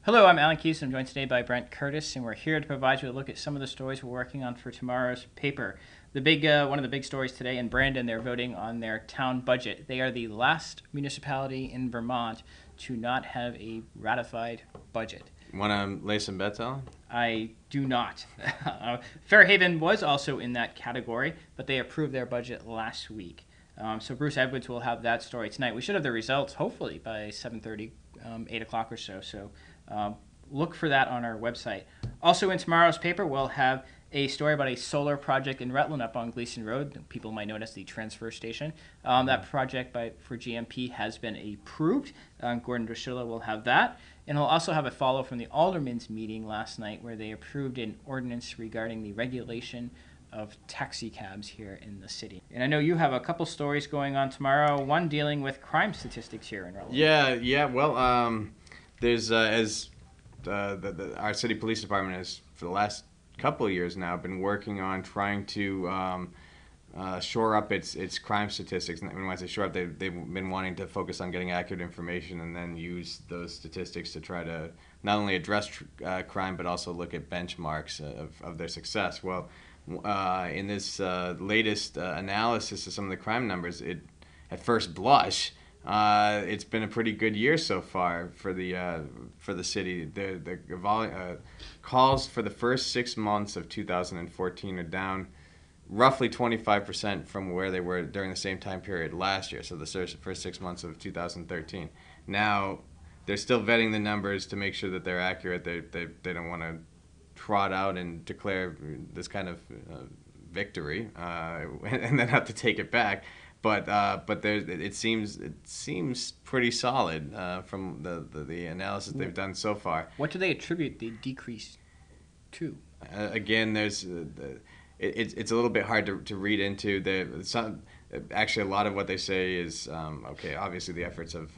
Hello, I'm Alan Keays. I'm joined today by Brent Curtis, and we're here to provide you a look at some of the stories we're working on for tomorrow's paper. One of the big stories today in Brandon, they're voting on their town budget. They are the last municipality in Vermont to not have a ratified budget. Want to lay some bets, Alan? I do not. Fairhaven was also in that category, but they approved their budget last week. So Bruce Edwards will have that story tonight. We should have the results, hopefully, by 7:30, 8 o'clock or so. So look for that on our website. Also in tomorrow's paper, we'll have a story about a solar project in Rutland up on Gleason Road. People might notice the transfer station. That project for GMP has been approved. Gordon Drusilla will have that. And we'll also have a follow from the Aldermen's meeting last night where they approved an ordinance regarding the regulation of taxi cabs here in the city. And I know you have a couple stories going on tomorrow, one dealing with crime statistics here in Rutland. Yeah. Well, there's our city police department has, for the last couple of years now, been working on trying to shore up its crime statistics. And when I say shore up, they've been wanting to focus on getting accurate information and then use those statistics to try to not only address crime but also look at benchmarks of their success. Well, in this latest analysis of some of the crime numbers, at first blush, it's been a pretty good year so far for the city. The calls for the first 6 months of 2014 are down roughly 25% from where they were during the same time period last year. So the first 6 months of 2013. Now they're still vetting the numbers to make sure that they're accurate. They don't want to trot out and declare this kind of victory and then have to take it back. But it seems pretty solid from the analysis they've done so far. What do they attribute the decrease to? Again, it's a little bit hard to read into. Actually, a lot of what they say is obviously the efforts of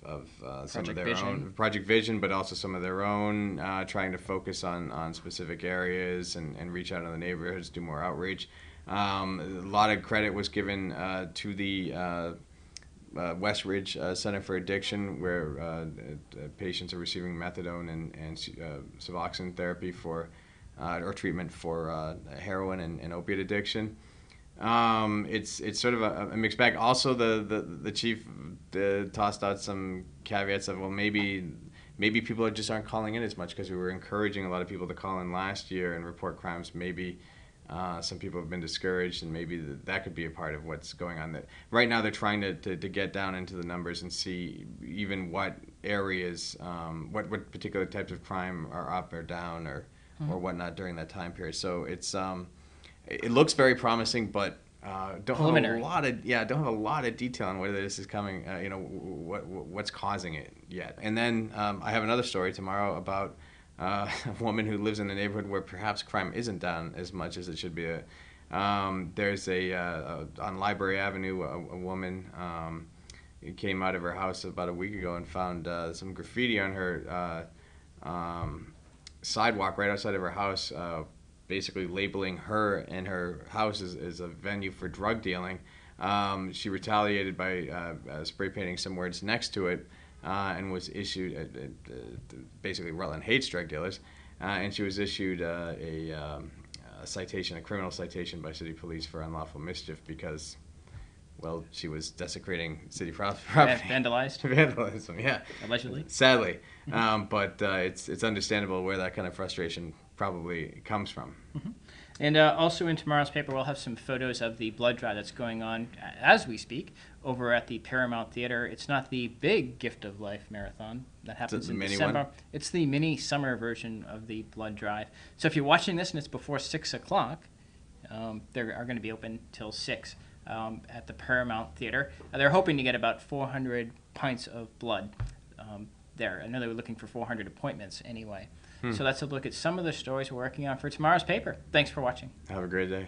some of their own Project Vision, but also some of their own trying to focus on specific areas and reach out in the neighborhoods, do more outreach. A lot of credit was given to the Westridge Center for Addiction, where patients are receiving methadone and Suboxone therapy or treatment for heroin and opiate addiction. It's sort of a mixed bag. Also, the chief tossed out some caveats of, well, maybe people just aren't calling in as much because we were encouraging a lot of people to call in last year and report crimes. Maybe some people have been discouraged, and maybe that could be a part of what's going on. Right now, they're trying to get down into the numbers and see even what areas, what particular types of crime are up or down or whatnot during that time period. So it looks very promising, but don't have a lot of detail on whether this is coming. What's causing it yet. And then I have another story tomorrow about a woman who lives in a neighborhood where perhaps crime isn't down as much as it should be. There's on Library Avenue, a woman came out of her house about a week ago and found some graffiti on her sidewalk right outside of her house, basically labeling her and her house as a venue for drug dealing. She retaliated by spray painting some words next to it and was issued, basically Rutland hates drug dealers, and she was issued a criminal citation by city police for unlawful mischief because, well, she was desecrating city property. Vandalism, yeah. Allegedly. Sadly. But it's understandable where that kind of frustration probably comes from. Mm-hmm. And also in tomorrow's paper, we'll have some photos of the blood drive that's going on as we speak over at the Paramount Theater. It's not the big Gift of Life marathon that happens in December. It's the mini summer version of the blood drive. So if you're watching this and it's before 6 o'clock, they are going to be open till 6 at the Paramount Theater. They're hoping to get about 400 pints of blood there. I know they were looking for 400 appointments anyway. So that's a look at some of the stories we're working on for tomorrow's paper. Thanks for watching. Have a great day.